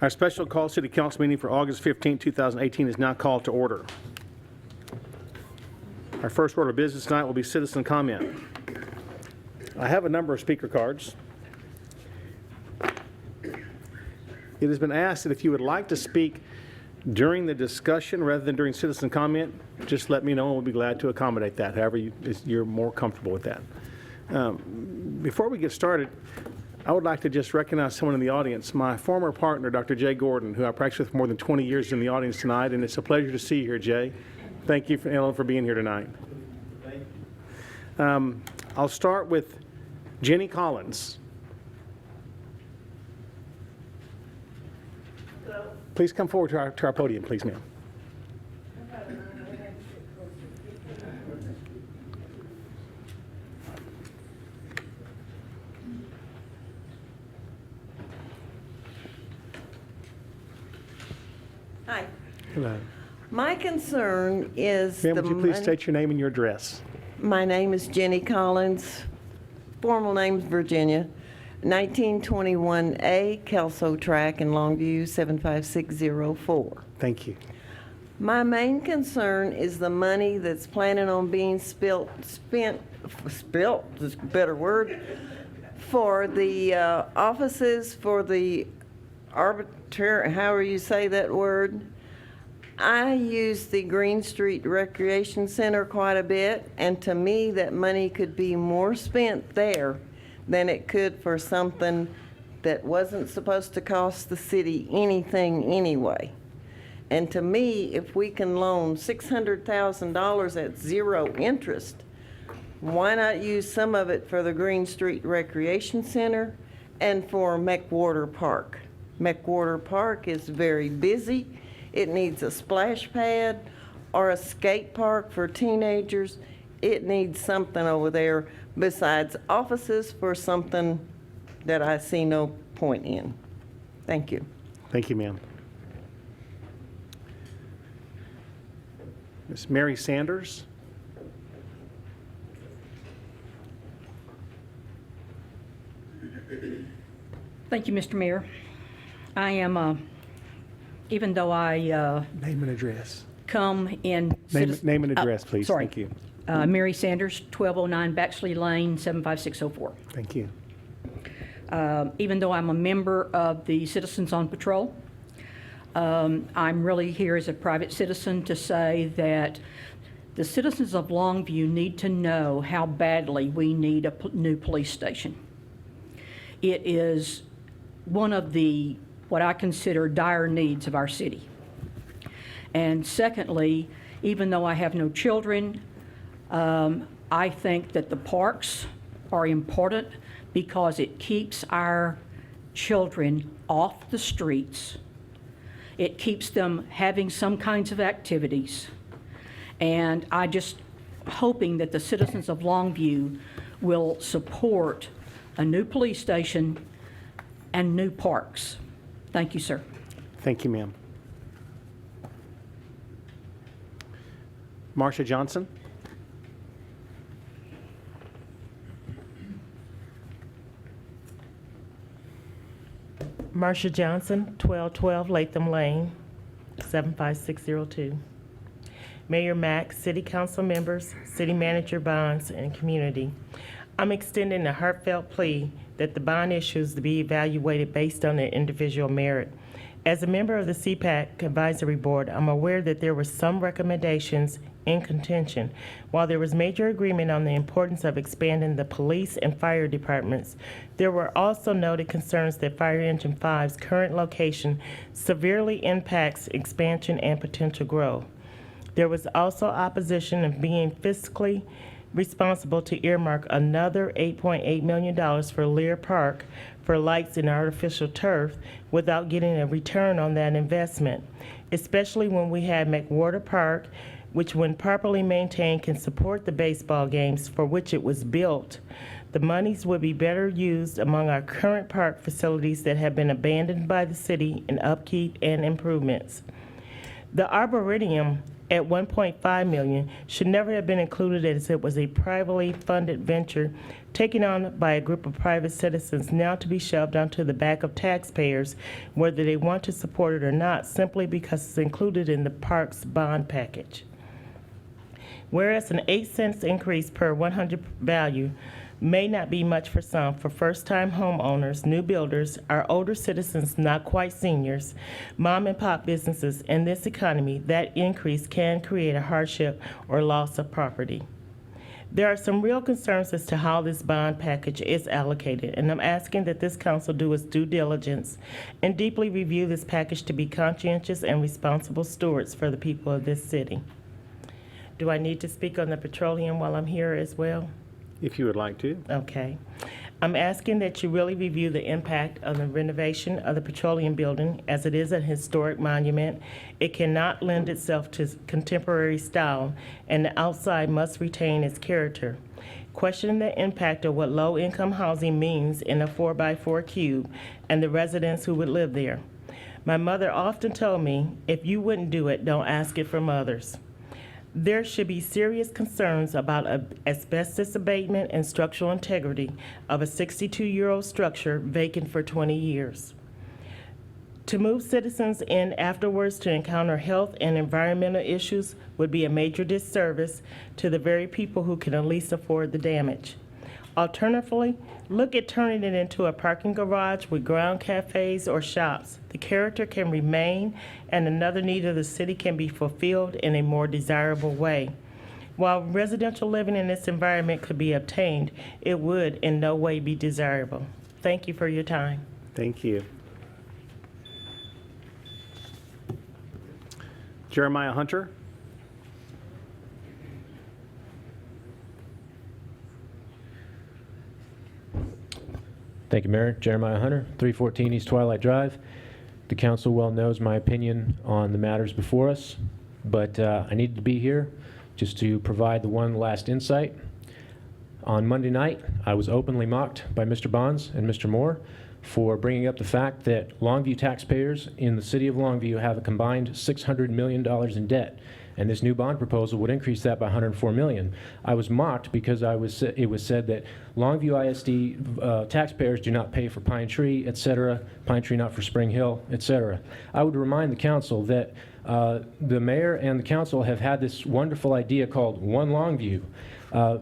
Our special call city council meeting for August 15, 2018 is now called to order. Our first order of business tonight will be citizen comment. I have a number of speaker cards. It has been asked that if you would like to speak during the discussion rather than during citizen comment, just let me know and we'll be glad to accommodate that, however you're more comfortable with that. Before we get started, I would like to just recognize someone in the audience. My former partner, Dr. Jay Gordon, who I practiced with for more than 20 years, in the audience tonight, and it's a pleasure to see you here, Jay. Thank you, Ellen, for being here tonight. Thank you. I'll start with Jenny Collins. Please come forward to our podium, please, ma'am. Hi. Hello. My concern is Ma'am, would you please state your name and your address? My name is Jenny Collins. Formal name's Virginia. 1921A Kelso Track in Longview 75604. Thank you. My main concern is the money that's planning on being spent is a better word, for the offices for the arbitrary, however you say that word. I use the Green Street Recreation Center quite a bit, and to me that money could be more spent there than it could for something that wasn't supposed to cost the city anything anyway. And to me, if we can loan $600,000 at zero interest, why not use some of it for the Green Street Recreation Center and for McWhorter Park? McWhorter Park is very busy. It needs a splash pad or a skate park for teenagers. It needs something over there besides offices for something that I see no point in. Thank you. Thank you, ma'am. Ms. Mary Sanders. Thank you, Mr. Mayor. I am, even though I Name and address. come in... Name and address, please. Sorry. Thank you. Mary Sanders, 1209 Baxley Lane, 75604. Thank you. Even though I'm a member of the Citizens on Patrol, I'm really here as a private citizen to say that the citizens of Longview need to know how badly we need a new police station. It is one of the, what I consider, dire needs of our city. And secondly, even though I have no children, I think that the parks are important because it keeps our children off the streets. It keeps them having some kinds of activities. And I just hoping that the citizens of Longview will support a new police station and new parks. Thank you, sir. Thank you, ma'am. Marsha Johnson. Marsha Johnson, 1212 Latham Lane, 75602. Mayor Mack, City Council members, City Manager Bonds, and community. I'm extending a heartfelt plea that the bond issues to be evaluated based on their individual merit. As a member of the CPAC Advisory Board, I'm aware that there were some recommendations in contention. While there was major agreement on the importance of expanding the police and fire departments, there were also noted concerns that Fire Engine 5's current location severely impacts expansion and potential growth. There was also opposition of being fiscally responsible to earmark another $8.8 million for Lear Park for lights and artificial turf without getting a return on that investment, especially when we had McWhorter Park, which when properly maintained can support the baseball games for which it was built. The monies would be better used among our current park facilities that have been abandoned by the city in upkeep and improvements. The Arboretum at $1.5 million should never have been included, as it was a privately funded venture taken on by a group of private citizens, now to be shoved onto the back of taxpayers, whether they want to support it or not, simply because it's included in the park's bond package. Whereas an 8 cents increase per 100 value may not be much for some, for first-time homeowners, new builders, our older citizens not quite seniors, mom and pop businesses in this economy, that increase can create a hardship or loss of property. There are some real concerns as to how this bond package is allocated, and I'm asking that this council do its due diligence and deeply review this package to be conscientious and responsible stewards for the people of this city. Do I need to speak on the petroleum while I'm here as well? If you would like to. Okay. I'm asking that you really review the impact of the renovation of the Petroleum Building, as it is a historic monument. It cannot lend itself to contemporary style, and the outside must retain its character. Questioning the impact of what low-income housing means in a 4x4 cube and the residents who would live there. My mother often told me, if you wouldn't do it, don't ask it from others. There should be serious concerns about asbestos abatement and structural integrity of a 62-year-old structure vacant for 20 years. To move citizens in afterwards to encounter health and environmental issues would be a major disservice to the very people who can at least afford the damage. Alternatively, look at turning it into a parking garage with ground cafes or shops. The character can remain, and another need of the city can be fulfilled in a more desirable way. While residential living in this environment could be obtained, it would in no way be desirable. Thank you for your time. Thank you. Jeremiah Hunter. Thank you, Mayor. Jeremiah Hunter, 314 East Twilight Drive. The council well knows my opinion on the matters before us, but I needed to be here just to provide the one last insight. On Monday night, I was openly mocked by Mr. Bonds and Mr. Moore for bringing up the fact that Longview taxpayers in the city of Longview have a combined $600 million in debt, and this new bond proposal would increase that by $104 million. I was mocked because it was said that Longview ISD taxpayers do not pay for Pine Tree, et cetera, Pine Tree not for Spring Hill, et cetera. I would remind the council that the mayor and the council have had this wonderful idea called One Longview.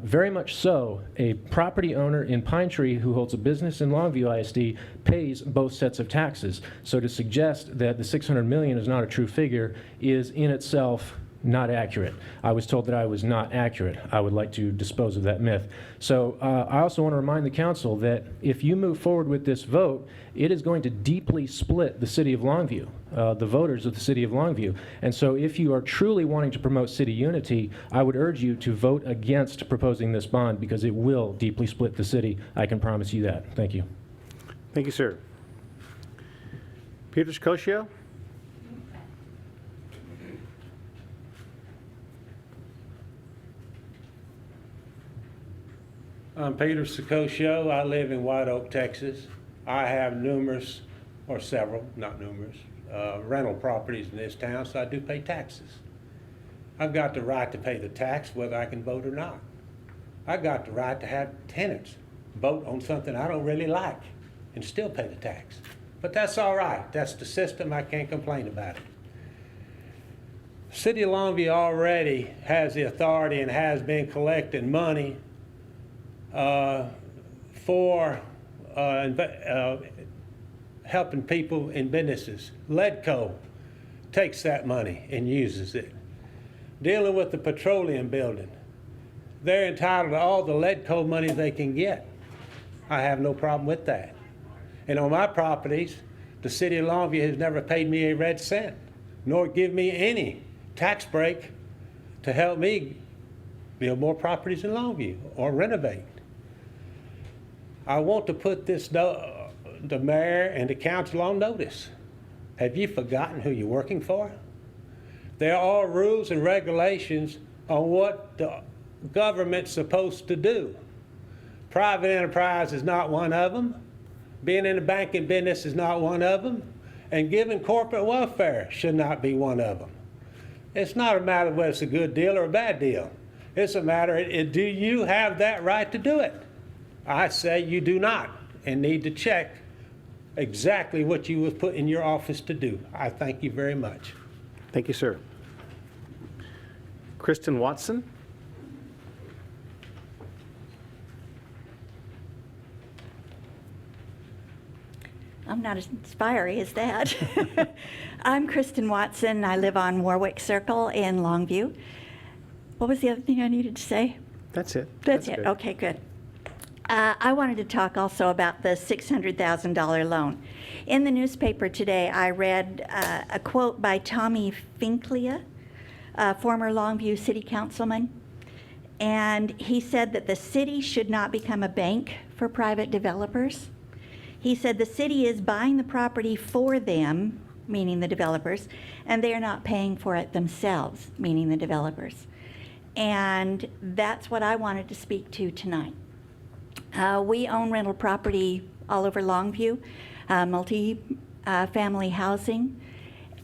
Very much so, a property owner in Pine Tree who holds a business in Longview ISD pays both sets of taxes. So to suggest that the $600 million is not a true figure is in itself not accurate. I was told that I was not accurate. I would like to dispose of that myth. So I also want to remind the council that if you move forward with this vote, it is going to deeply split the city of Longview, the voters of the city of Longview. And so if you are truly wanting to promote city unity, I would urge you to vote against proposing this bond because it will deeply split the city. I can promise you that. Thank you. Thank you, sir. Peter Scotia. I'm Peter Sicosio. I live in White Oak, Texas. I have several, not numerous, rental properties in this town, so I do pay taxes. I've got the right to pay the tax whether I can vote or not. I've got the right to have tenants vote on something I don't really like and still pay the tax. But that's all right. That's the system. I can't complain about it. The City of Longview already has the authority and has been collecting money for helping people in businesses. Ledco takes that money and uses it. Dealing with the petroleum building, they're entitled to all the Ledco money they can get. I have no problem with that. And on my properties, the city of Longview has never paid me a red cent, nor give me any tax break to help me build more properties in Longview or renovate. I want to put this, the mayor and the council on notice. Have you forgotten who you're working for? There are rules and regulations on what the government's supposed to do. Private enterprise is not one of them. Being in the banking business is not one of them. And giving corporate welfare should not be one of them. It's not a matter of whether it's a good deal or a bad deal. It's a matter of, do you have that right to do it? I say you do not, and need to check exactly what you was put in your office to do. I thank you very much. Thank you, sir. Kristen Watson? I'm not as fiery as that. I'm Kristen Watson. I live on Warwick Circle in Longview. What was the other thing I needed to say? That's it. That's it. good. Okay, good. I wanted to talk also about the $600,000 loan. In the newspaper today, I read a quote by Tommy Finklia, a former Longview city councilman, and he said that the city should not become a bank for private developers. He said the city is buying the property for them, meaning the developers, and they are not paying for it themselves, meaning the developers. And that's what I wanted to speak to tonight. We own rental property all over Longview, multi-family housing,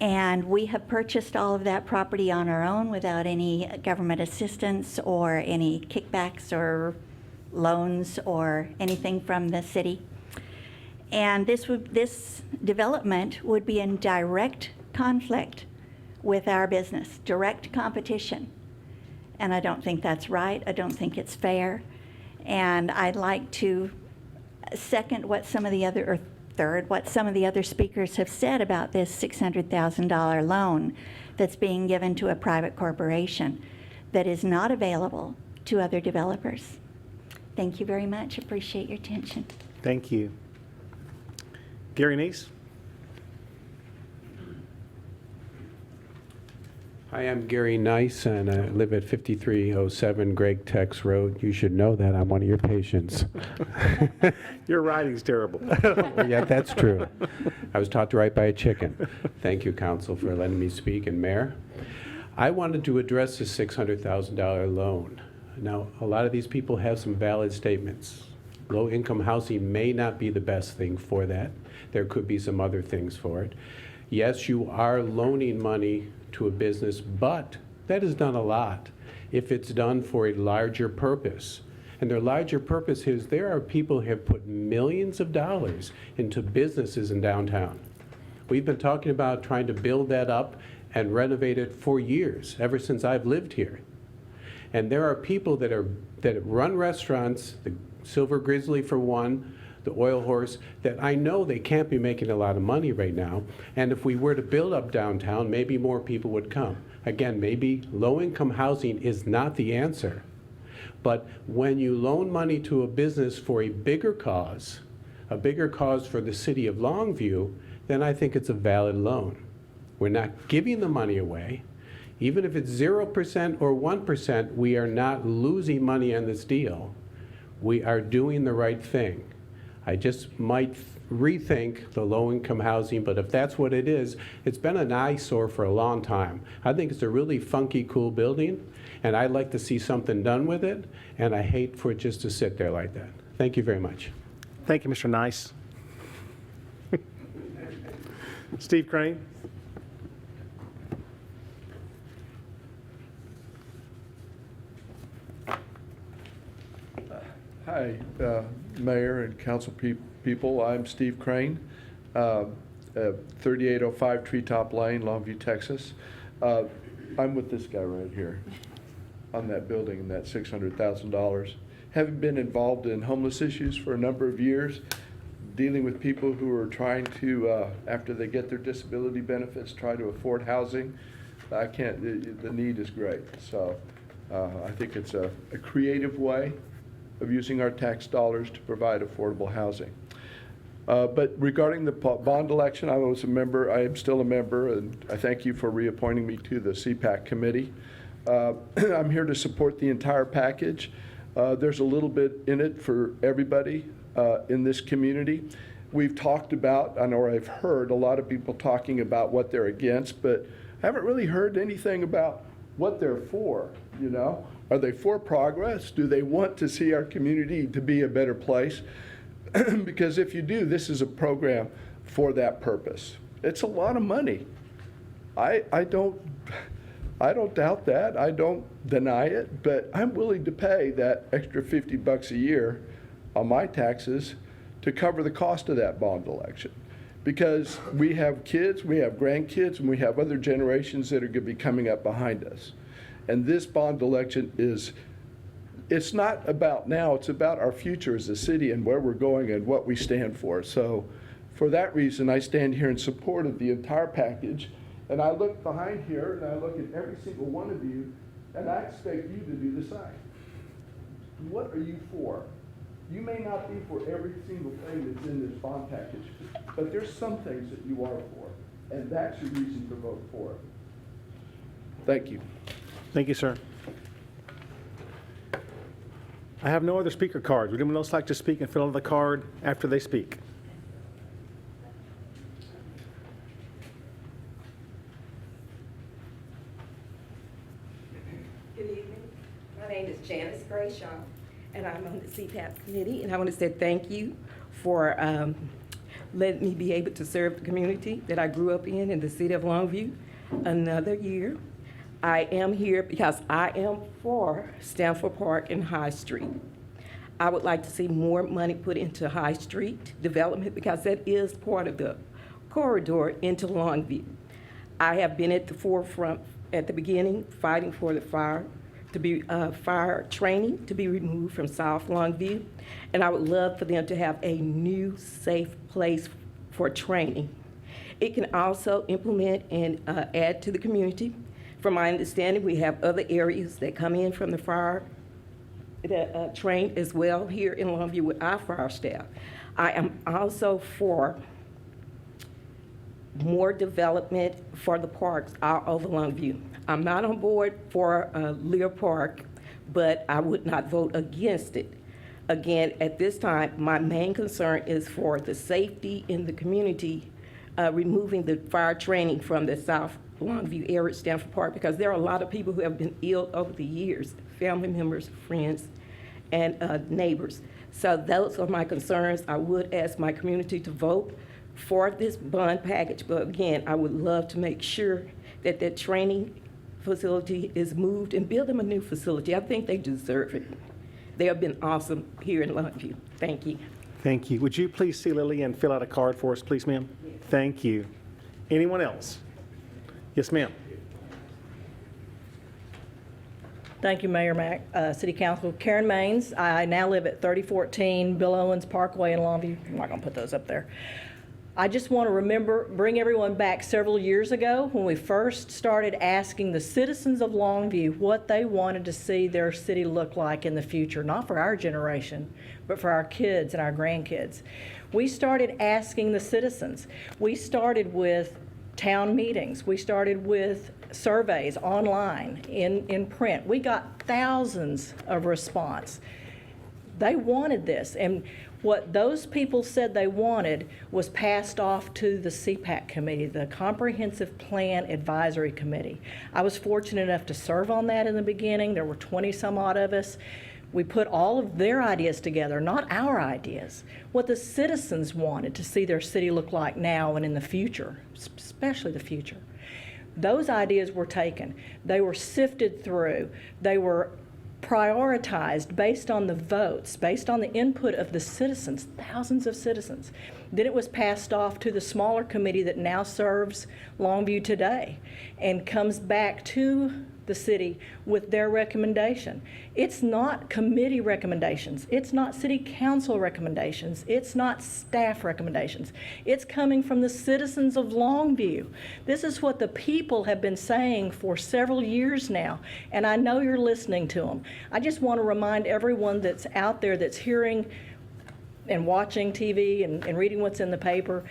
and we have purchased all of that property on our own without any government assistance or any kickbacks or loans or anything from the city. And this development would be in direct conflict with our business, direct competition. And I don't think that's right. I don't think it's fair. And I'd like to second what some of the other, or third, what some of the other speakers have said about this $600,000 loan that's being given to a private corporation that is not available to other developers. Thank you very much. Appreciate your attention. Thank you. Gary Neese? Hi, I'm Gary Nice, and I live at 5307 Greg Tex Road. You should know that. I'm one of your patients. Your writing's terrible. Yeah, that's true. I was taught to write by a chicken. Thank you, Council, for letting me speak, and Mayor. I wanted to address the $600,000 loan. Now, a lot of these people have some valid statements. Low-income housing may not be the best thing for that. There could be some other things for it. Yes, you are loaning money to a business, but that is done a lot if it's done for a larger purpose. And their larger purpose is there are people who have put millions of dollars into businesses in downtown. We've been talking about trying to build that up and renovate it for years, ever since I've lived here. And there are people that run restaurants, the Silver Grizzly for one, the Oil Horse, that I know they can't be making a lot of money right now. And if we were to build up downtown, maybe more people would come. Again, maybe low-income housing is not the answer. But when you loan money to a business for a bigger cause for the city of Longview, then I think it's a valid loan. We're not giving the money away. Even if it's 0% or 1%, we are not losing money on this deal. We are doing the right thing. I just might rethink the low-income housing, but if that's what it is, it's been an eyesore for a long time. I think it's a really funky, cool building, and I'd like to see something done with it, and I hate for it just to sit there like that. Thank you very much. Thank you, Mr. Nice. Steve Crane? Hi, Mayor and council people. I'm Steve Crane, 3805 Treetop Lane, Longview, Texas. I'm with this guy right here on that building and that $600,000. Having been involved in homeless issues for a number of years, dealing with people who are trying to, after they get their disability benefits, try to afford housing. The need is great. So I think it's a creative way of using our tax dollars to provide affordable housing. But regarding the bond election, I was a member, I am still a member, and I thank you for reappointing me to the CPAC committee. I'm here to support the entire package. There's a little bit in it for everybody in this community. We've talked about, or I've heard a lot of people talking about what they're against, but I haven't really heard anything about what they're for, you know? Are they for progress? Do they want to see our community to be a better place? Because if you do, this is a program for that purpose. It's a lot of money. I don't I don't doubt that. I don't deny it, but I'm willing to pay that extra $50 a year on my taxes to cover the cost of that bond election. Because we have kids, we have grandkids, and we have other generations that are going to be coming up behind us. And this bond election it's not about now, it's about our future as a city and where we're going and what we stand for. So for that reason, I stand here in support of the entire package. And I look behind here and I look at every single one of you, and I expect you to do the same. What are you for? You may not be for every single thing that's in this bond package, but there's some things that you are for, and that's your reason to vote for it. Thank you. Thank you, sir. I have no other speaker cards. Would anyone else like to speak and fill out the card after they speak? Good evening. My name is Janice Grayshaw, and I'm on the CPAP committee, and I want to say thank you for letting me be able to serve the community that I grew up in the city of Longview another year. I am here because I am for Stanford Park and High Street. I would like to see more money put into High Street development because that is part of the corridor into Longview. I have been at the forefront at the beginning, fighting for the fire training to be removed from South Longview, and I would love for them to have a new safe place for training. It can also implement and add to the community. From my understanding, we have other areas that come in from the fire that train as well here in Longview with our fire staff. I am also for more development for the parks all over Longview. I'm not on board for Lear Park, but I would not vote against it. Again, at this time, my main concern is for the safety in the community, removing the fire training from the South Longview area at Stanford Park, because there are a lot of people who have been ill over the years, family members, friends, and neighbors. So those are my concerns. I would ask my community to vote for this bond package, but again, I would love to make sure that that training facility is moved and build them a new facility. I think they deserve it. They have been awesome here in Longview. Thank you. Thank you. Would you please see Lily and fill out a card for us, please, ma'am? Thank you. Anyone else? Yes, ma'am. Thank you, Mayor Mack. City Council, Karen Maines. I now live at 3014 Bill Owens Parkway in Longview. I'm not going to put those up there. I just want to bring everyone back several years ago when we first started asking the citizens of Longview what they wanted to see their city look like in the future, not for our generation, but for our kids and our grandkids. We started asking the citizens. We started with town meetings. We started with surveys online, in print. We got thousands of response. They wanted this, and what those people said they wanted was passed off to the CPAC committee, the Comprehensive Plan Advisory Committee. I was fortunate enough to serve on that in the beginning. There were 20 some odd of us. We put all of their ideas together, not our ideas, what the citizens wanted to see their city look like now and in the future, especially the future. Those ideas were taken. They were sifted through. They were prioritized based on the votes, based on the input of the citizens, thousands of citizens. Then it was passed off to the smaller committee that now serves Longview today and comes back to the city with their recommendation. It's not committee recommendations. It's not city council recommendations. It's not staff recommendations. It's coming from the citizens of Longview. This is what the people have been saying for several years now, and I know you're listening to them. I just want to remind everyone that's out there that's hearing and watching TV and reading what's in the paper,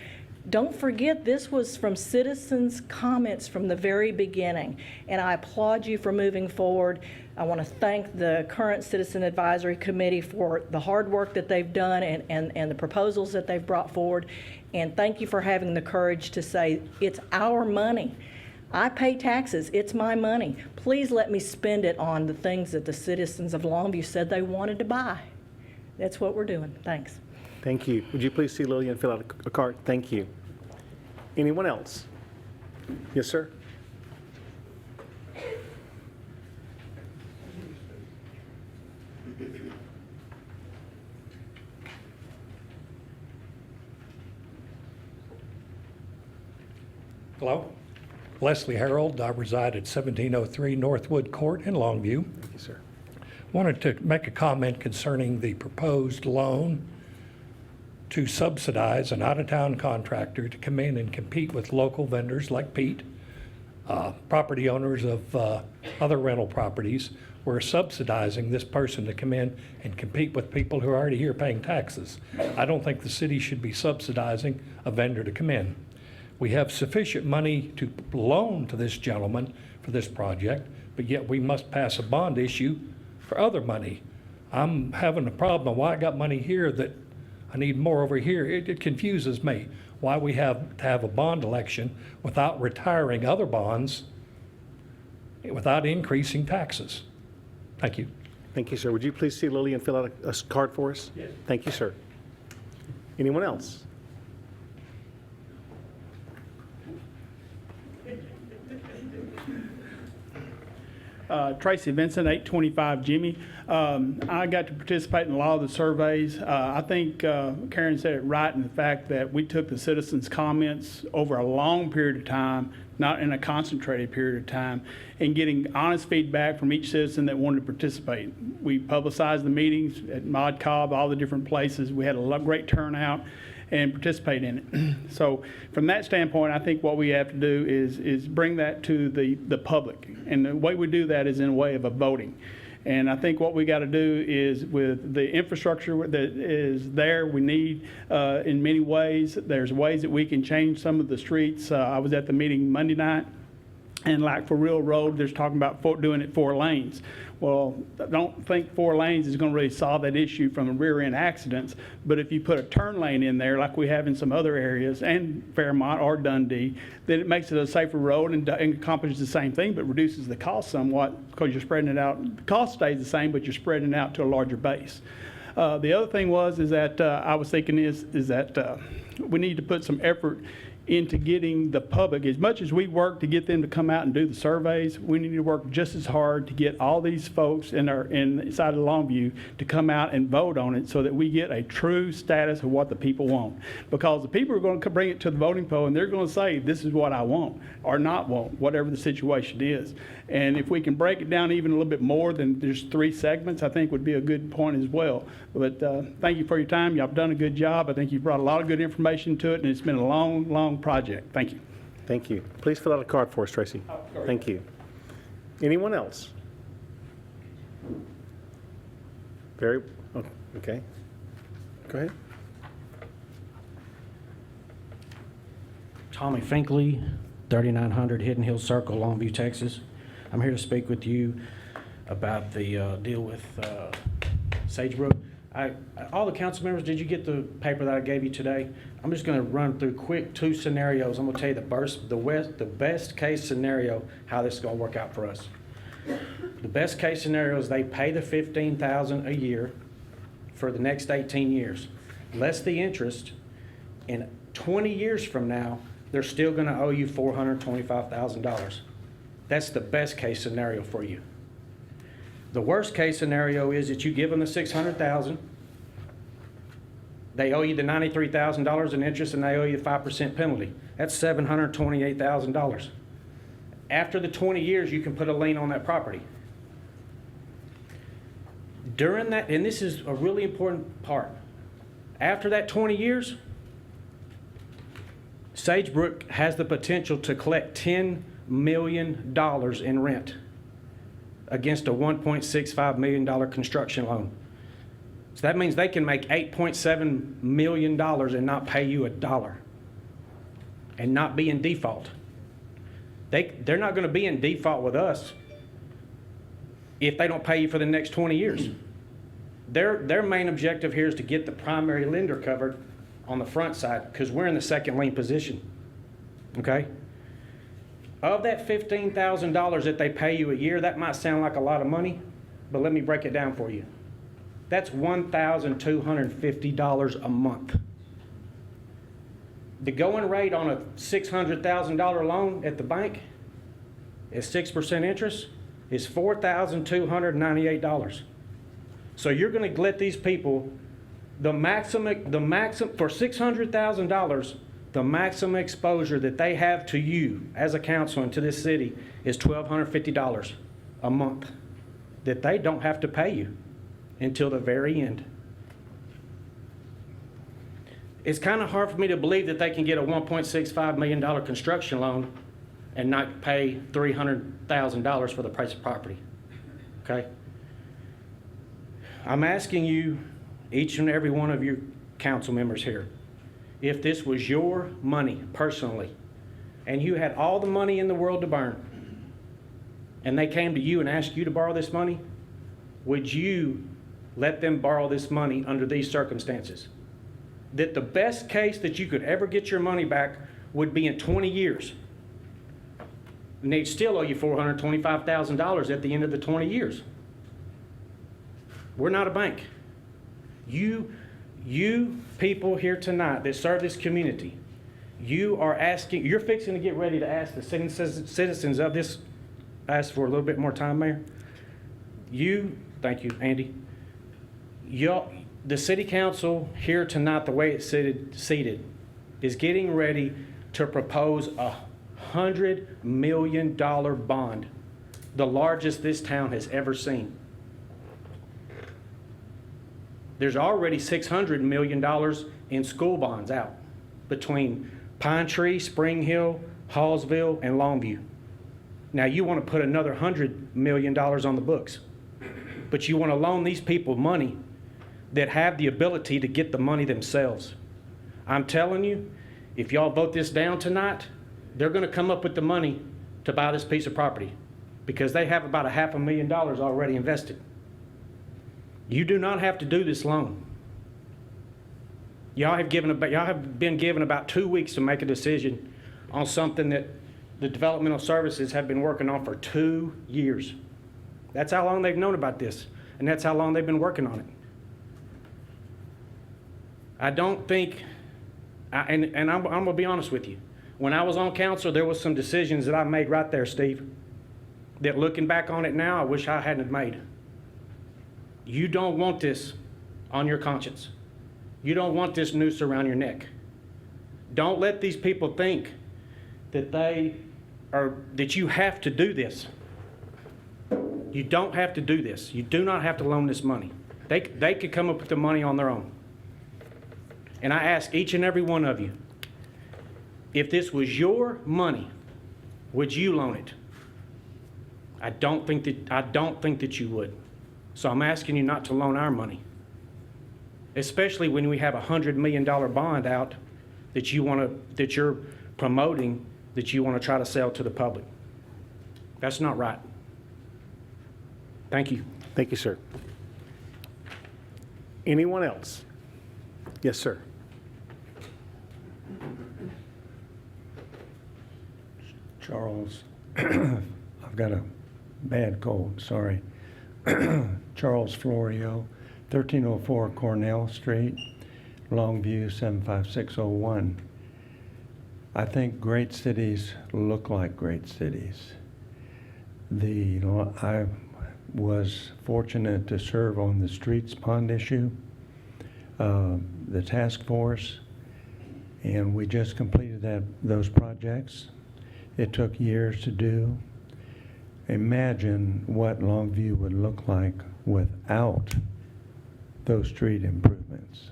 don't forget this was from citizens' comments from the very beginning, and I applaud you for moving forward. I want to thank the current Citizen Advisory Committee for the hard work that they've done and the proposals that they've brought forward, and thank you for having the courage to say, it's our money. I pay taxes, it's my money. Please let me spend it on the things that the citizens of Longview said they wanted to buy. That's what we're doing. Thanks. Thank you. Would you please see Lily and fill out a card? Thank you. Anyone else? Yes, sir. Hello, Leslie Harold. I reside at 1703 Northwood Court in Longview. Thank you, sir. Wanted to make a comment concerning the proposed loan to subsidize an out-of-town contractor to come in and compete with local vendors like Pete, property owners of other rental properties. We're subsidizing this person to come in and compete with people who are already here paying taxes. I don't think the city should be subsidizing a vendor to come in. We have sufficient money to loan to this gentleman for this project, but yet we must pass a bond issue for other money. I'm having a problem why I got money here that I need more over here. It confuses me why we have to have a bond election without retiring other bonds, without increasing taxes. Thank you. Thank you, sir. Would you please see Lily and fill out a card for us? Yes. Thank you, sir. Anyone else? Tracy Vincent, 825 Jimmy. I got to participate in a lot of the surveys. I think Karen said it right in the fact that we took the citizens' comments over a long period of time, not in a concentrated period of time, and getting honest feedback from each citizen that wanted to participate. We publicized the meetings at Mod Cobb, all the different places. We had a great turnout and participate in it. So from that standpoint, I think what we have to do is bring that to the public. And the way we do that is in a way of a voting. And I think what we got to do is with the infrastructure that is there, we need in many ways, there's ways that we can change some of the streets. I was at the meeting Monday night, and like for Real Road, there's talking about doing it 4 lanes. Well, I don't think 4 lanes is going to really solve that issue from rear end accidents. But if you put a turn lane in there, like we have in some other areas, and Fairmont or Dundee, then it makes it a safer road and accomplishes the same thing, but reduces the cost somewhat because you're spreading it out. The cost stays the same, but you're spreading it out to a larger base. The other thing is that I was thinking is that we need to put some effort into getting the public, as much as we work to get them to come out and do the surveys, we need to work just as hard to get all these folks inside of Longview to come out and vote on it so that we get a true status of what the people want. Because the people are going to bring it to the voting poll and they're going to say, this is what I want or not want, whatever the situation is. And if we can break it down even a little bit more than just 3 segments, I think would be a good point as well. But thank you for your time. Y'all have done a good job. I think you brought a lot of good information to it, and it's been a long, long project. Thank you. Thank you. Please fill out a card for us, Tracy. Thank you. Anyone else? Okay. Go ahead. Tommy Finkley, 3900 Hidden Hill Circle, Longview, Texas. I'm here to speak with you about the deal with Sagebrook. All the council members, did you get the paper that I gave you today? I'm just going to run through quick 2 scenarios. I'm going to tell you the best case scenario, how this is going to work out for us. The best case scenario is they pay the $15,000 a year for the next 18 years, less the interest. In 20 years from now, they're still going to owe you $425,000. That's the best case scenario for you. The worst case scenario is that you give them the $600,000. They owe you the $93,000 in interest, and they owe you the 5% penalty. That's $728,000. After the 20 years, you can put a lien on that property. During that, and this is a really important part, after that 20 years, Sagebrook has the potential to collect $10 million in rent against a $1.65 million construction loan. So that means they can make $8.7 million and not pay you a dollar and not be in default. They're not going to be in default with us if they don't pay you for the next 20 years. Their main objective here is to get the primary lender covered on the front side because we're in the second lien position, okay? Of that $15,000 that they pay you a year, that might sound like a lot of money, but let me break it down for you. That's $1,250 a month. The going rate on a $600,000 loan at the bank at 6% interest is $4,298. So you're going to let these people, the maximum for $600,000, the maximum exposure that they have to you as a council and to this city is $1,250 a month that they don't have to pay you until the very end. It's kind of hard for me to believe that they can get a $1.65 million construction loan and not pay $300,000 for the price of property, okay? I'm asking you, each and every one of you council members here, if this was your money personally, and you had all the money in the world to burn, and they came to you and asked you to borrow this money, would you let them borrow this money under these circumstances? That the best case that you could ever get your money back would be in 20 years. And they'd still owe you $425,000 at the end of the 20 years. We're not a bank. You people here tonight that serve this community, you're fixing to get ready to ask the citizens of this, ask for a little bit more time, Mayor. Thank you, Andy. The city council here tonight, the way it's seated, is getting ready to propose a $100 million bond, the largest this town has ever seen. There's already $600 million in school bonds out between Pine Tree, Spring Hill, Hallsville, and Longview. Now you want to put another $100 million on the books, but you want to loan these people money that have the ability to get the money themselves. I'm telling you, if y'all vote this down tonight, they're going to come up with the money to buy this piece of property because they have about $500,000 already invested. You do not have to do this loan. Y'all have been given about 2 weeks to make a decision on something that the developmental services have been working on for 2 years. That's how long they've known about this, and that's how long they've been working on it. I don't think, and I'm going to be honest with you. When I was on council, there was some decisions that I made right there, Steve, that looking back on it now, I wish I hadn't made. You don't want this on your conscience. You don't want this noose around your neck. Don't let these people think that that you have to do this. You don't have to do this. You do not have to loan this money. They could come up with the money on their own. And I ask each and every one of you, if this was your money, would you loan it? I don't think that you would. So I'm asking you not to loan our money, especially when we have a $100 million bond out that you're promoting, that you want to try to sell to the public. That's not right. Thank you. Thank you, sir. Anyone else? Yes, sir. Charles, I've got a bad cold, sorry. Charles Florio, 1304 Cornell Street, Longview 75601. I think great cities look like great cities. I was fortunate to serve on the streets pond issue, the task force, and we just completed those projects. It took years to do. Imagine what Longview would look like without those street improvements.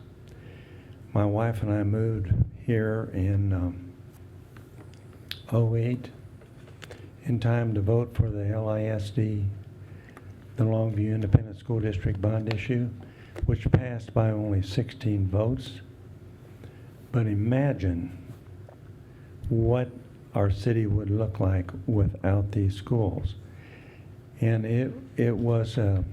My wife and I moved here in 08 in time to vote for the LISD, the Longview Independent School District bond issue, which passed by only 16 votes. But imagine what our city would look like without these schools. And it was an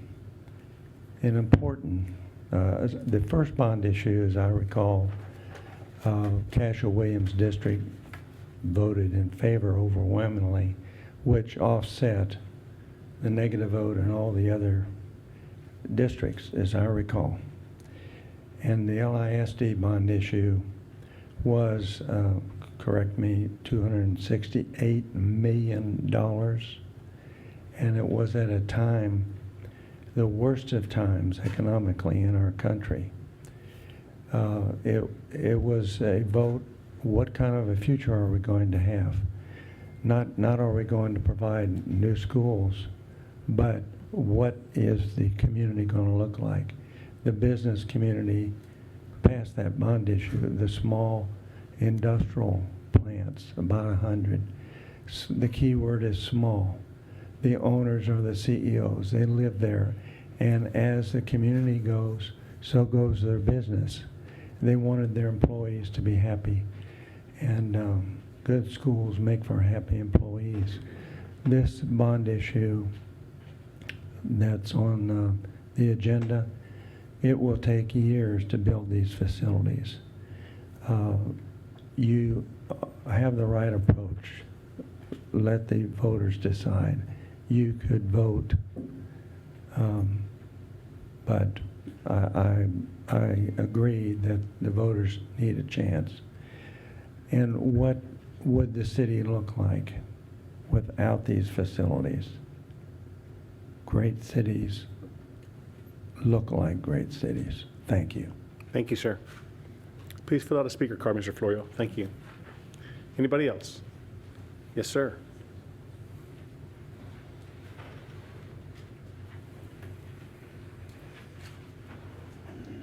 important, the first bond issue, as I recall, Cashel Williams District voted in favor overwhelmingly, which offset the negative vote in all the other districts, as I recall. And the LISD bond issue was, correct me, $268 million. And it was at a time, the worst of times economically in our country. It was a vote what kind of a future are we going to have? Not are we going to provide new schools, but what is the community going to look like? The business community passed that bond issue, the small industrial plants, about 100. The key word is small. The owners are the CEOs. They live there. And as the community goes, so goes their business. They wanted their employees to be happy. And good schools make for happy employees. This bond issue that's on the agenda, it will take years to build these facilities. You have the right approach. Let the voters decide. You could vote, but I agree that the voters need a chance. And what would the city look like without these facilities? Great cities look like great cities. Thank you. Thank you, sir. Please fill out a speaker card, Mr. Florio. Thank you. Anybody else? Yes, sir.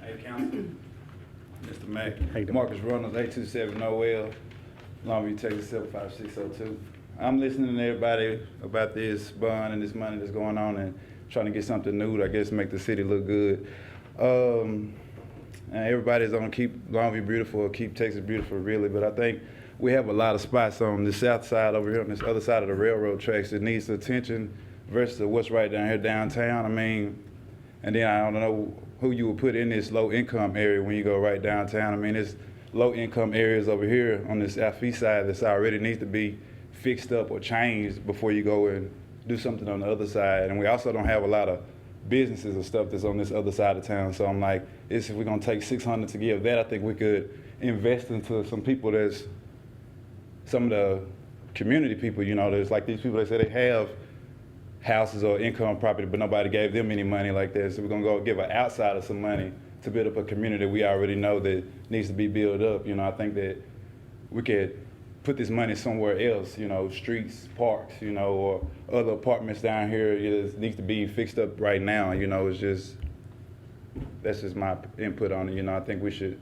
Hey, Council. Mr. Mack. How you doing? Marcus Reynolds, 827 Noel, Longview, Texas 75602. I'm listening to everybody about this bond and this money that's going on and trying to get something new to, I guess, make the city look good. And everybody's on keep Longview beautiful or keep Texas beautiful, really, but I think we have a lot of spots on the south side over here on this other side of the railroad tracks that needs attention versus what's right down here downtown. I mean, and then I don't know who you would put in this low-income area when you go right downtown. I mean, there's low-income areas over here on this southeast side that's already needs to be fixed up or changed before you go and do something on the other side. And we also don't have a lot of businesses or stuff that's on this other side of town. So I'm like, if we're gonna take $600 to give that, I think we could invest into some people that's, some of the community people, you know, there's like these people that say they have houses or income property, but nobody gave them any money like that. So we're gonna go give an outsider some money to build up a community we already know that needs to be built up. You know, I think that we could put this money somewhere else, you know, streets, parks, you know, or other apartments down here. It needs to be fixed up right now, you know. It's just, that's just my input on it. You know, I think we should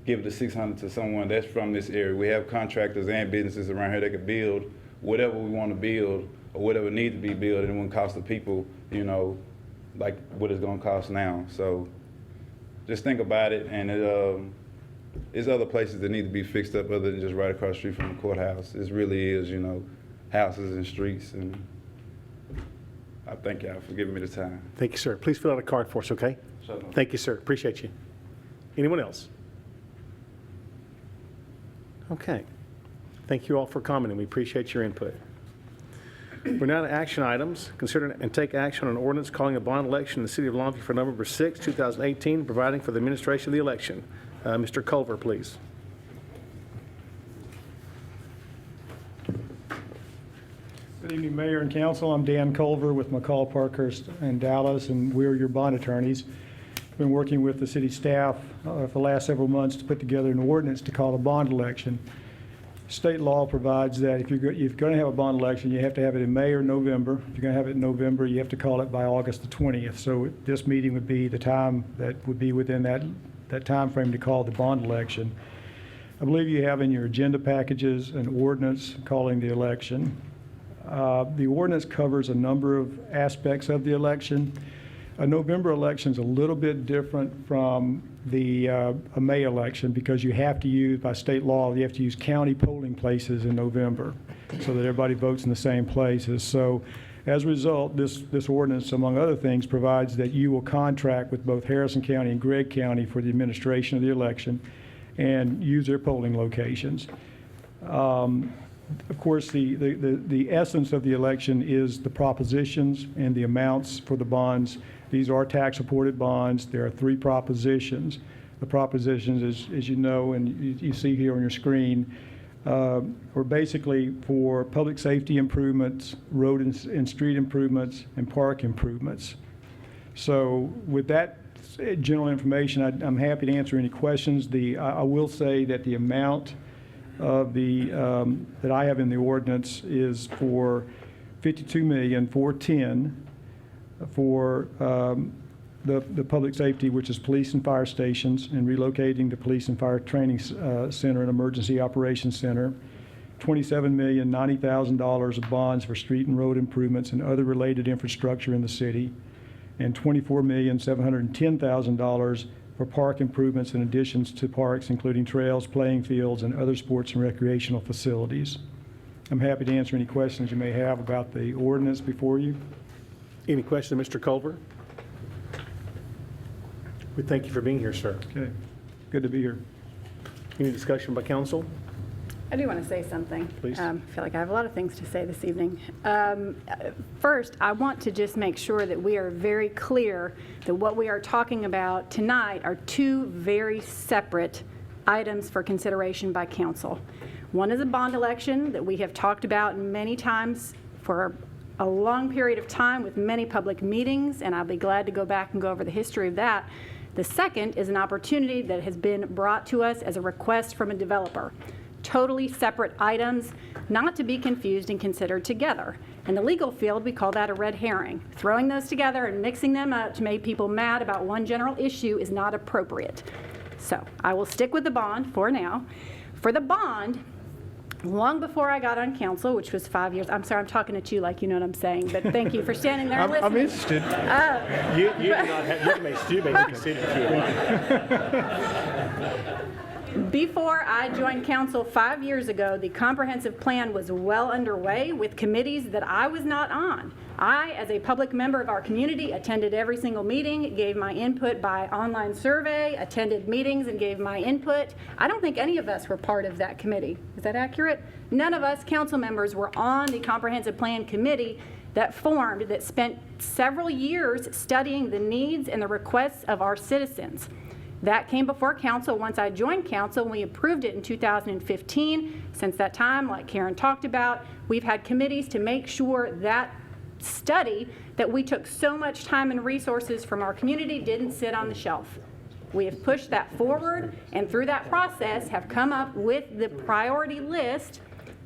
give the $600 to someone that's from this area. We have contractors and businesses around here that could build whatever we want to build or whatever needs to be built, and it wouldn't cost the people, you know, like what it's going to cost now. So just think about it, and there's other places that need to be fixed up other than just right across the street from the courthouse. It really is, you know, houses and streets, and I thank y'all for giving me the time. Thank you, sir. Please fill out a card for us, okay? Sure. Thank you, sir. Appreciate you. Anyone else? Okay. Thank you all for commenting. We appreciate your input. We're now to action items. Consider and take action on an ordinance calling a bond election in the city of Longview for November 6, 2018, providing for the administration of the election. Mr. Culver, please. Good evening, Mayor and Council. I'm Dan Culver with McCall Parkhurst in Dallas, and we're your bond attorneys. Been working with the city staff for the last several months to put together an ordinance to call a bond election. State law provides that if you're going to have a bond election, you have to have it in May or November. If you're going to have it in November, you have to call it by August the 20th. So this meeting would be the time that would be within that time frame to call the bond election. I believe you have in your agenda packages an ordinance calling the election. The ordinance covers a number of aspects of the election. A November election is a little bit different from a May election because you have to use, by state law, you have to use county polling places in November so that everybody votes in the same places. So as a result, this ordinance, among other things, provides that you will contract with both Harrison County and Gregg County for the administration of the election and use their polling locations. Of course, the essence of the election is the propositions and the amounts for the bonds. These are tax-supported bonds. There are 3 propositions. The propositions, as you know and you see here on your screen, are basically for public safety improvements, road and street improvements, and park improvements. So with that general information, I'm happy to answer any questions. I will say that the amount of the, that I have in the ordinance is for $52,410,000 for the public safety, which is police and fire stations, and relocating the police and fire training center and emergency operations center. $27,090,000 of bonds for street and road improvements and other related infrastructure in the city, and $24,710,000 for park improvements and additions to parks, including trails, playing fields, and other sports and recreational facilities. I'm happy to answer any questions you may have about the ordinance before you. Any questions, Mr. Culver? We thank you for being here, sir. Okay, good to be here. Any discussion by council? I do want to say something. Please. I feel like I have a lot of things to say this evening. First, I want to just make sure that we are very clear that what we are talking about tonight are two very separate items for consideration by council. One is a bond election that we have talked about many times for a long period of time with many public meetings, and I'll be glad to go back and go over the history of that. The second is an opportunity that has been brought to us as a request from a developer. Totally separate items, not to be confused and considered together. In the legal field, we call that a red herring. Throwing those together and mixing them up to make people mad about one general issue is not appropriate. So I will stick with the bond for now. For the bond, long before I got on council, which was 5 years, I'm sorry, I'm talking at you like you know what I'm saying, but thank you for standing there and listening. I'm interested. You do not have, you may sit if you want. Before I joined council 5 years ago, the comprehensive plan was well underway with committees that I was not on. I, as a public member of our community, attended every single meeting, gave my input by online survey, attended meetings and gave my input. I don't think any of us were part of that committee. Is that accurate? None of us council members were on the comprehensive plan committee that formed, that spent several years studying the needs and the requests of our citizens. That came before council once I joined council, and we approved it in 2015. Since that time, like Karen talked about, we've had committees to make sure that study that we took so much time and resources from our community didn't sit on the shelf. We have pushed that forward, and through that process have come up with the priority list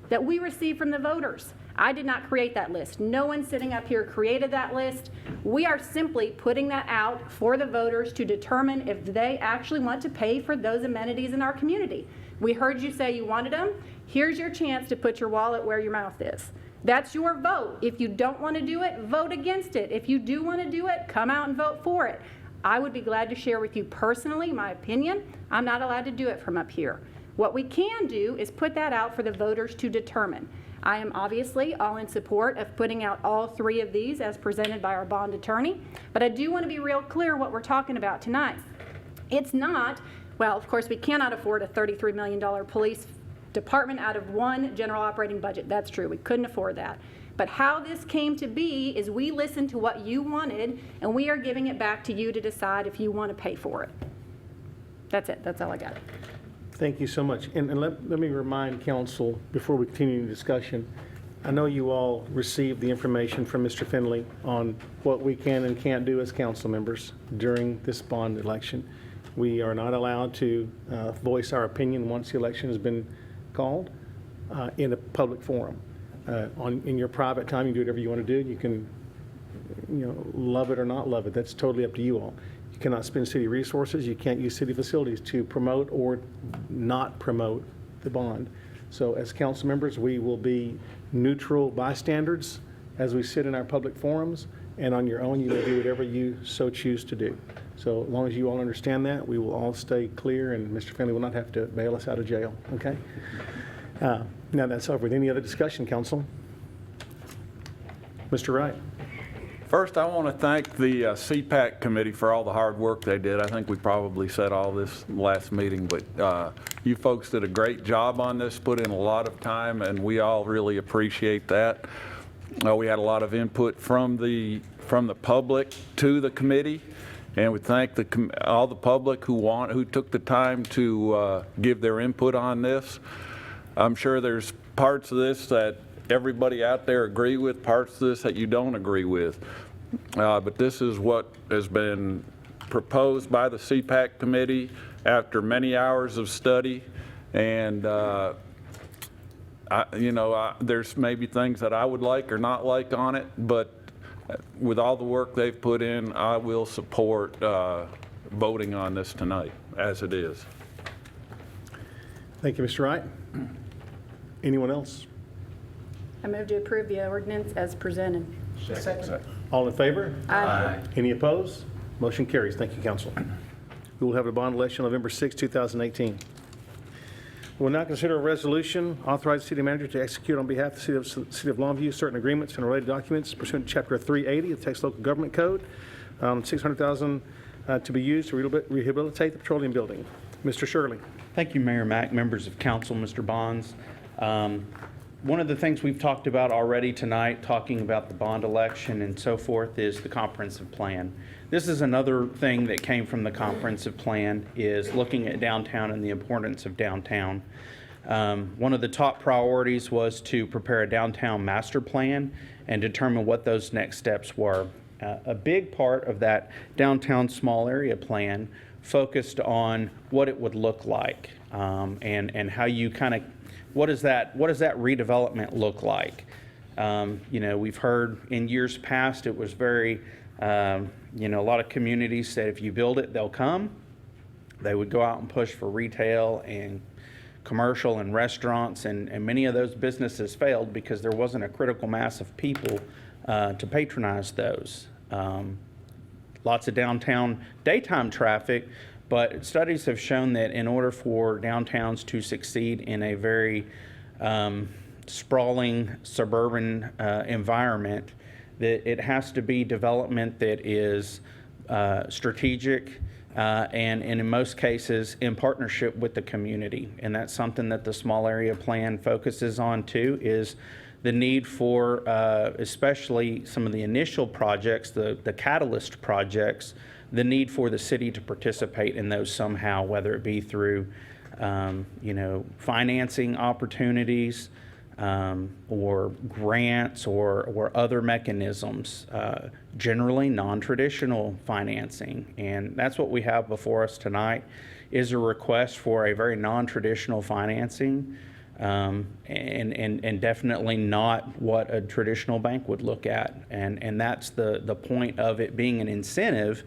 that we received from the voters. I did not create that list. No one sitting up here created that list. We are simply putting that out for the voters to determine if they actually want to pay for those amenities in our community. We heard you say you wanted them. Here's your chance to put your wallet where your mouth is. That's your vote. If you don't want to do it, vote against it. If you do want to do it, come out and vote for it. I would be glad to share with you personally my opinion. I'm not allowed to do it from up here. What we can do is put that out for the voters to determine. I am obviously all in support of putting out all three of these as presented by our bond attorney, but I do want to be real clear what we're talking about tonight. It's not, well, of course, we cannot afford a $33 million police department out of one general operating budget. That's true. We couldn't afford that. But how this came to be is we listened to what you wanted, and we are giving it back to you to decide if you want to pay for it. That's it. That's all I got. Thank you so much. And let me remind council, before we continue the discussion, I know you all received the information from Mr. Finley on what we can and can't do as council members during this bond election. We are not allowed to voice our opinion once the election has been called in a public forum. In your private time, you can do whatever you want to do. You can, love it or not love it. That's totally up to you all. You cannot spend city resources. You can't use city facilities to promote or not promote the bond. So as council members, we will be neutral bystanders as we sit in our public forums, and on your own, you will do whatever you so choose to do. So as long as you all understand that, we will all stay clear, and Mr. Finley will not have to bail us out of jail, okay? Now that's over. With any other discussion, council? Mr. Wright. First, I want to thank the CPAC committee for all the hard work they did. I think we probably said all this last meeting, but you folks did a great job on this, put in a lot of time, and we all really appreciate that. We had a lot of input from the public to the committee, and we thank all the public who took the time to give their input on this. I'm sure there's parts of this that everybody out there agree with, parts of this that you don't agree with. But this is what has been proposed by the CPAC committee after many hours of study, and there's maybe things that I would like or not like on it, but with all the work they've put in, I will support voting on this tonight as it is. Thank you, Mr. Wright. Anyone else? I move to approve the ordinance as presented. Second. All in favor? Aye. Any opposed? Motion carries. Thank you, council. We will have a bond election November 6, 2018. We will now consider a resolution authorizing the city manager to execute on behalf of the city of Longview certain agreements and related documents pursuant to Chapter 380 of the Texas Local Government Code, $600,000 to be used to rehabilitate the petroleum building. Mr. Shirley. Thank you, Mayor Mack, members of council, Mr. Bonds. One of the things we've talked about already tonight, talking about the bond election and so forth, is the comprehensive plan. This is another thing that came from the comprehensive plan, is looking at downtown and the importance of downtown. One of the top priorities was to prepare a downtown master plan and determine what those next steps were. A big part of that downtown small area plan focused on what it would look like, and how you kind of, what does that redevelopment look like? We've heard in years past it was very, a lot of communities said if you build it, they'll come. They would go out and push for retail and commercial and restaurants, and many of those businesses failed because there wasn't a critical mass of people to patronize those. Lots of downtown daytime traffic, but studies have shown that in order for downtowns to succeed in a very sprawling suburban environment, that it has to be development that is strategic and in most cases in partnership with the community. And that's something that the small area plan focuses on too, is the need for, especially some of the initial projects, the catalyst projects, the need for the city to participate in those somehow, whether it be through, financing opportunities, or grants or other mechanisms, generally non-traditional financing. And that's what we have before us tonight, is a request for a very non-traditional financing. And definitely not what a traditional bank would look at. And that's the point of it being an incentive,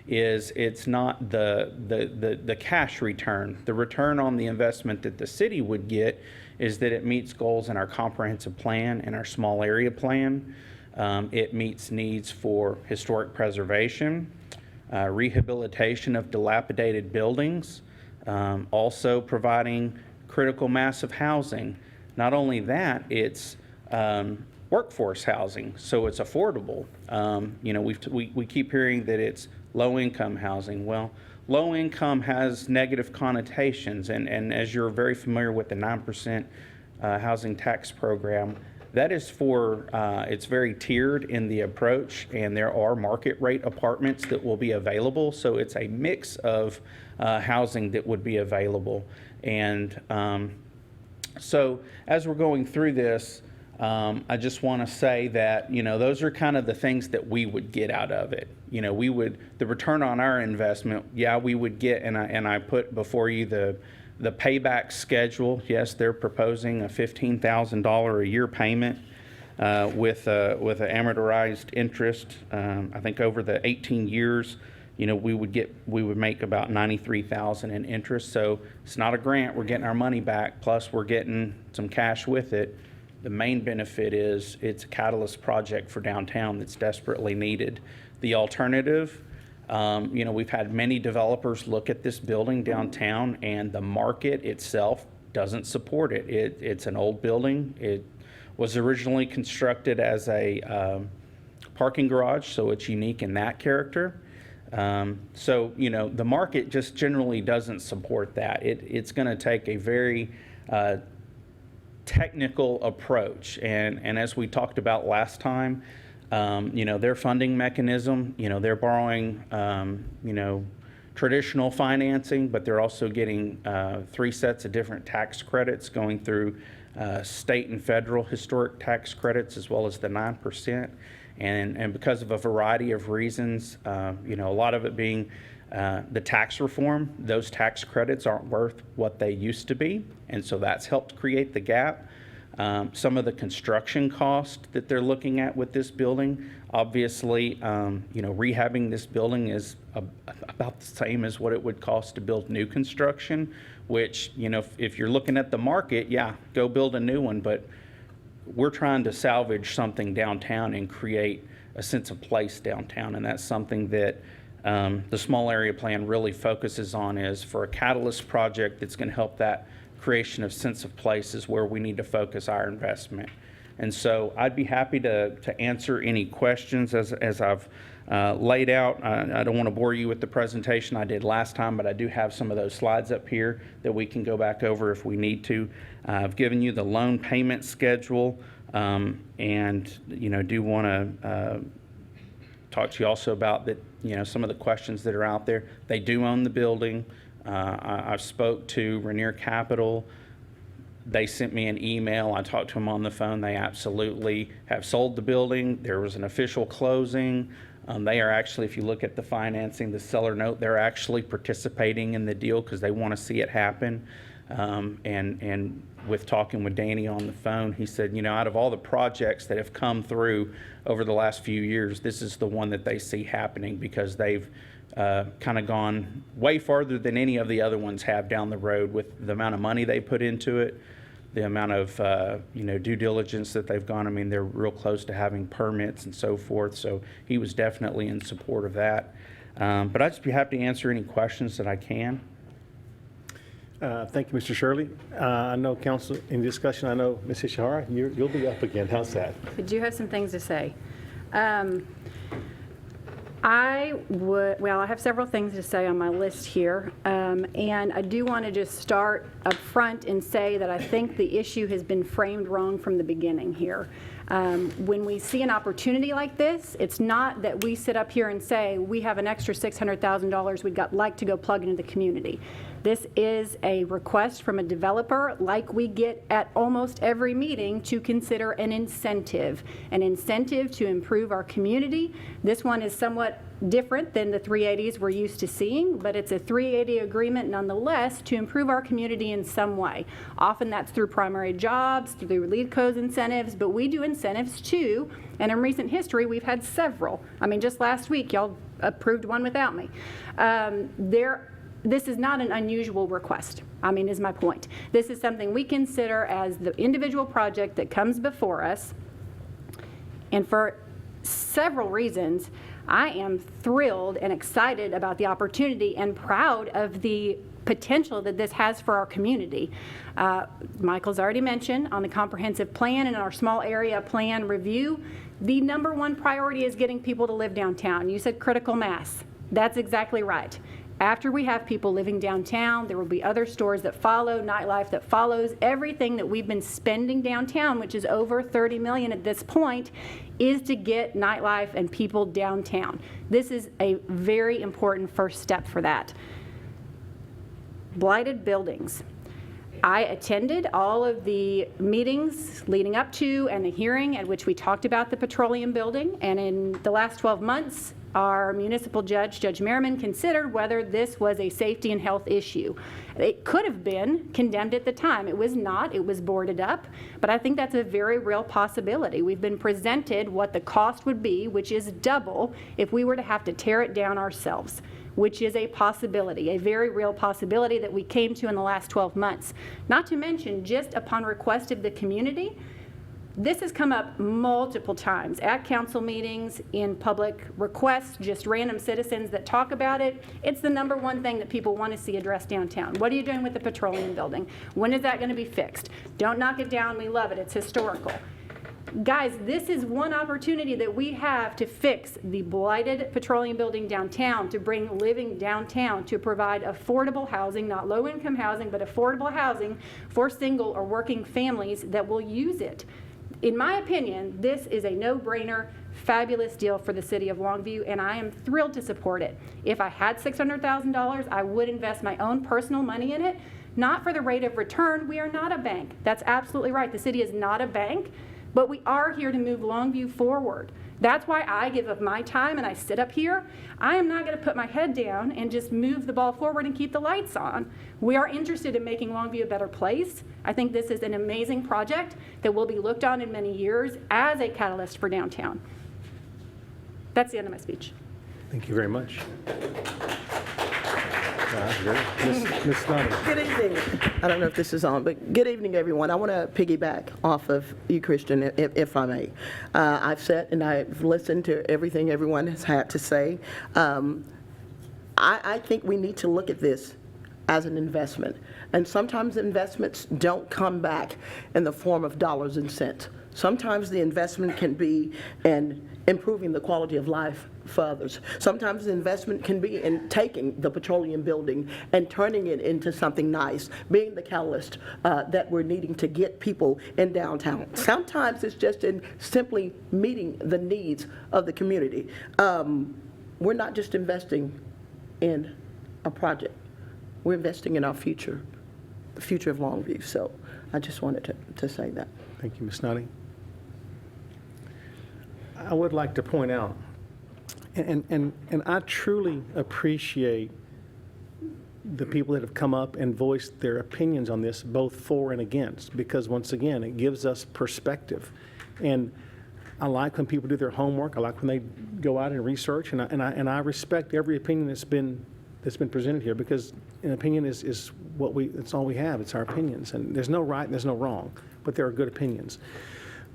is it's not the cash return. The return on the investment that the city would get is that it meets goals in our comprehensive plan and our small area plan. It meets needs for historic preservation, rehabilitation of dilapidated buildings, also providing critical mass of housing. Not only that, it's workforce housing, so it's affordable. We keep hearing that it's low-income housing. Well, low-income has negative connotations, and as you're very familiar with the 9% housing tax program, that is for, it's very tiered in the approach, and there are market rate apartments that will be available, so it's a mix of housing that would be available. And so as we're going through this, I just want to say that, those are kind of the things that we would get out of it. The return on our investment, we would get, and I put before you the payback schedule. Yes, they're proposing a $15,000 a year payment with an amortized interest. I think over the 18 years, we would make about $93,000 in interest. So it's not a grant, we're getting our money back, plus we're getting some cash with it. The main benefit is it's a catalyst project for downtown that's desperately needed. The alternative, we've had many developers look at this building downtown, and the market itself doesn't support it. It's an old building. It was originally constructed as a parking garage, so it's unique in that character. The market just generally doesn't support that. It's going to take a very technical approach, and as we talked about last time, their funding mechanism, they're borrowing, traditional financing, but they're also getting 3 sets of different tax credits going through state and federal historic tax credits, as well as the 9%. And because of a variety of reasons, a lot of it being the tax reform, those tax credits aren't worth what they used to be. And so that's helped create the gap. some of the construction cost that they're looking at with this building. Obviously, rehabbing this building is about the same as what it would cost to build new construction, which, if you're looking at the market, yeah, go build a new one, but we're trying to salvage something downtown and create a sense of place downtown, and that's something that the small area plan really focuses on, is for a catalyst project that's going to help that creation of sense of place is where we need to focus our investment. And so I'd be happy to answer any questions as I've laid out. I don't want to bore you with the presentation I did last time, but I do have some of those slides up here that we can go back over if we need to. I've given you the loan payment schedule, and do want to talk to you also about that. Some of the questions that are out there. They do own the building. I've spoke to Rainier Capital. They sent me an email. I talked to them on the phone. They absolutely have sold the building. There was an official closing. They are actually, if you look at the financing, the seller note, they're actually participating in the deal because they want to see it happen. And with talking with Danny on the phone, he said, out of all the projects that have come through over the last few years, this is the one that they see happening because they've kind of gone way farther than any of the other ones have down the road with the amount of money they put into it, the amount of due diligence that they've gone. I mean, they're real close to having permits and so forth. So he was definitely in support of that. But I'd just be happy to answer any questions that I can. Thank you, Mr. Shirley. I know council in discussion. I know Ms. Ishihara, you'll be up again. How's that? I do have some things to say. I have several things to say on my list here, and I do want to just start up front and say that I think the issue has been framed wrong from the beginning here. When we see an opportunity like this, it's not that we sit up here and say, we have an extra $600,000 we'd like to go plug into the community. This is a request from a developer, like we get at almost every meeting, to consider an incentive to improve our community. This one is somewhat different than the 380s we're used to seeing, but it's a 380 agreement nonetheless to improve our community in some way. Often that's through primary jobs, through lead codes incentives, but we do incentives too, and in recent history we've had several. I mean, just last week y'all approved one without me. This is not an unusual request, is my point. This is something we consider as the individual project that comes before us, and for several reasons, I am thrilled and excited about the opportunity and proud of the potential that this has for our community. Michael's already mentioned on the comprehensive plan and our small area plan review, the number one priority is getting people to live downtown. You said critical mass. That's exactly right. After we have people living downtown, there will be other stores that follow, nightlife that follows. Everything that we've been spending downtown, which is over $30 million at this point, is to get nightlife and people downtown. This is a very important first step for that. Blighted buildings. I attended all of the meetings leading up to and the hearing at which we talked about the petroleum building, and in the last 12 months, our municipal judge, Judge Merriman, considered whether this was a safety and health issue. It could have been condemned at the time. It was not. It was boarded up. But I think that's a very real possibility. We've been presented what the cost would be, which is double if we were to have to tear it down ourselves, which is a possibility, a very real possibility that we came to in the last 12 months. Not to mention, just upon request of the community, this has come up multiple times at council meetings, in public requests, just random citizens that talk about it. It's the number one thing that people want to see addressed downtown. What are you doing with the petroleum building? When is that going to be fixed? Don't knock it down. We love it. It's historical. Guys, this is one opportunity that we have to fix the blighted petroleum building downtown, to bring living downtown, to provide affordable housing, not low-income housing, but affordable housing for single or working families that will use it. In my opinion, this is a no-brainer, fabulous deal for the city of Longview, and I am thrilled to support it. If I had $600,000, I would invest my own personal money in it, not for the rate of return. We are not a bank. That's absolutely right. The city is not a bank. But we are here to move Longview forward. That's why I give of my time and I sit up here. I am not going to put my head down and just move the ball forward and keep the lights on. We are interested in making Longview a better place. I think this is an amazing project that will be looked on in many years as a catalyst for downtown. That's the end of my speech. Thank you very much. Ms. Snyder. Good evening. I don't know if this is on, but good evening, everyone. I want to piggyback off of you, Christian, if I may. I've sat and I've listened to everything everyone has had to say. I think we need to look at this as an investment. And sometimes investments don't come back in the form of dollars and cents. Sometimes the investment can be in improving the quality of life for others. Sometimes the investment can be in taking the petroleum building and turning it into something nice, being the catalyst that we're needing to get people in downtown. Sometimes it's just in simply meeting the needs of the community. We're not just investing in a project. We're investing in our future, the future of Longview. So I just wanted to say that. Thank you, Ms. Nutty. I would like to point out, and I truly appreciate the people that have come up and voiced their opinions on this, both for and against, because once again, it gives us perspective. And I like when people do their homework. I like when they go out and research, and I respect every opinion that's been presented here, because an opinion is it's all we have. It's our opinions, and there's no right and there's no wrong, but there are good opinions.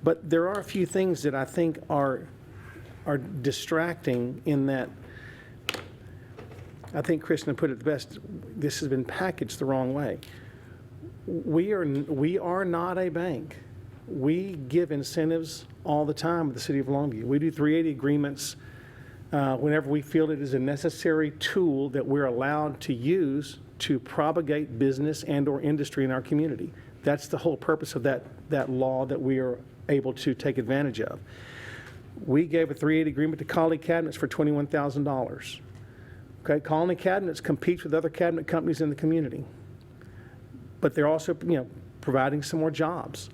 But there are a few things that I think are distracting in that. I think Kristen put it the best. This has been packaged the wrong way. We are not a bank. We give incentives all the time with the City of Longview. We do 380 agreements whenever we feel it is a necessary tool that we're allowed to use to propagate business and/or industry in our community. That's the whole purpose of that law that we are able to take advantage of. We gave a 380 agreement to Colony Cabinets for $21,000. Okay, Colony Cabinets competes with other cabinet companies in the community, but they're also, providing some more jobs.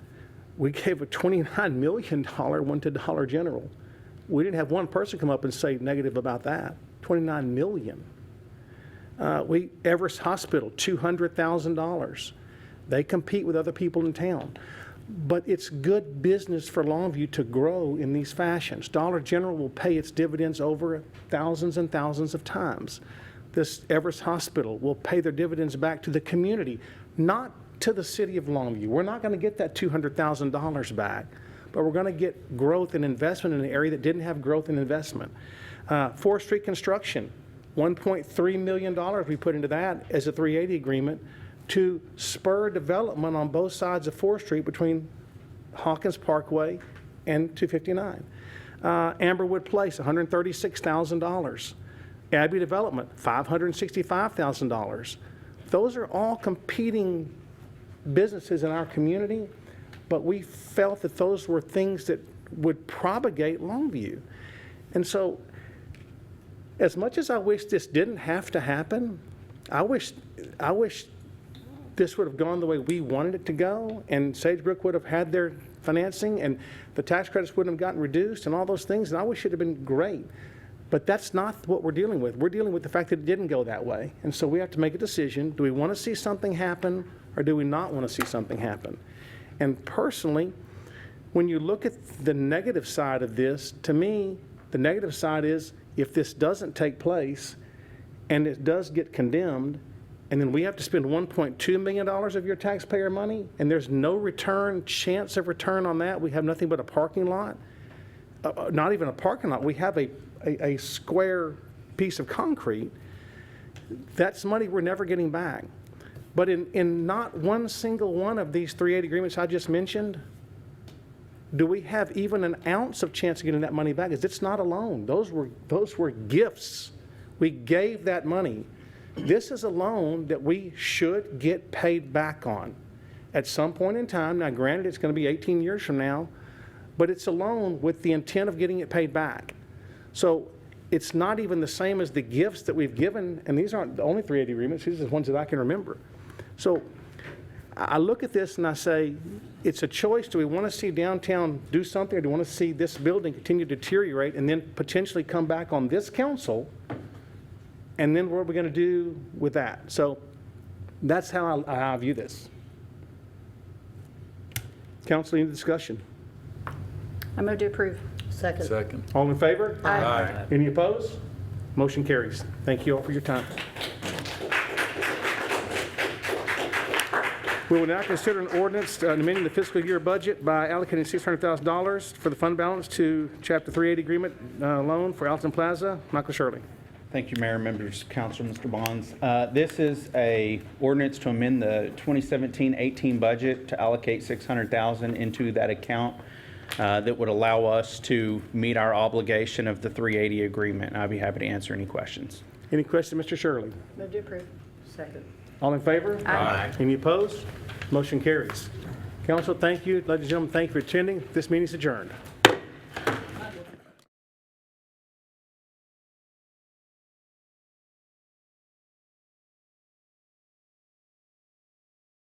We gave a $29 million one to Dollar General. We didn't have one person come up and say negative about that. $29 million. Everest Hospital, $200,000. They compete with other people in town. But it's good business for Longview to grow in these fashions. Dollar General will pay its dividends over thousands and thousands of times. This Everest Hospital will pay their dividends back to the community, not to the City of Longview. We're not going to get that $200,000 back, but we're going to get growth and investment in an area that didn't have growth and investment. 4th Street Construction, $1.3 million we put into that as a 380 agreement to spur development on both sides of 4th Street between Hawkins Parkway and 259. Amberwood Place, $136,000. Abbey Development, $565,000. Those are all competing businesses in our community, but we felt that those were things that would propagate Longview. And so, as much as I wish this didn't have to happen, I wish this would have gone the way we wanted it to go, and Sagebrook would have had their financing, and the tax credits wouldn't have gotten reduced, and all those things, and I wish it had been great. But that's not what we're dealing with. We're dealing with the fact that it didn't go that way. And so we have to make a decision. Do we want to see something happen, or do we not want to see something happen? And personally, when you look at the negative side of this, to me, the negative side is if this doesn't take place and it does get condemned, and then we have to spend $1.2 million of your taxpayer money, and there's no chance of return on that. We have nothing but a parking lot. Not even a parking lot. We have a square piece of concrete. That's money we're never getting back. But in not one single one of these 380 agreements I just mentioned, do we have even an ounce of chance of getting that money back? Because it's not a loan. Those were gifts. We gave that money. This is a loan that we should get paid back on at some point in time. Now, granted, it's going to be 18 years from now, but it's a loan with the intent of getting it paid back. So it's not even the same as the gifts that we've given, and these aren't the only 380 agreements. These are the ones that I can remember. So I look at this and I say, it's a choice. Do we want to see downtown do something, or do we want to see this building continue to deteriorate and then potentially come back on this council? And then what are we going to do with that? So that's how I view this. Council, any discussion? I move to approve. Second. All in favor? Aye. Any opposed? Motion carries. Thank you all for your time. We will now consider an ordinance amending the fiscal year budget by allocating $600,000 for the fund balance to Chapter 380 agreement loan for Alton Plaza. Michael Shirley. Thank you, Mayor, members of council, Mr. Bonds. This is a ordinance to amend the 2017-18 budget to allocate $600,000 into that account that would allow us to meet our obligation of the 380 agreement. I'd be happy to answer any questions. Any question, Mr. Shirley? Move to approve. Second. All in favor? Aye. Any opposed? Motion carries. Council, thank you. Ladies and gentlemen, thank you for attending. This meeting is adjourned.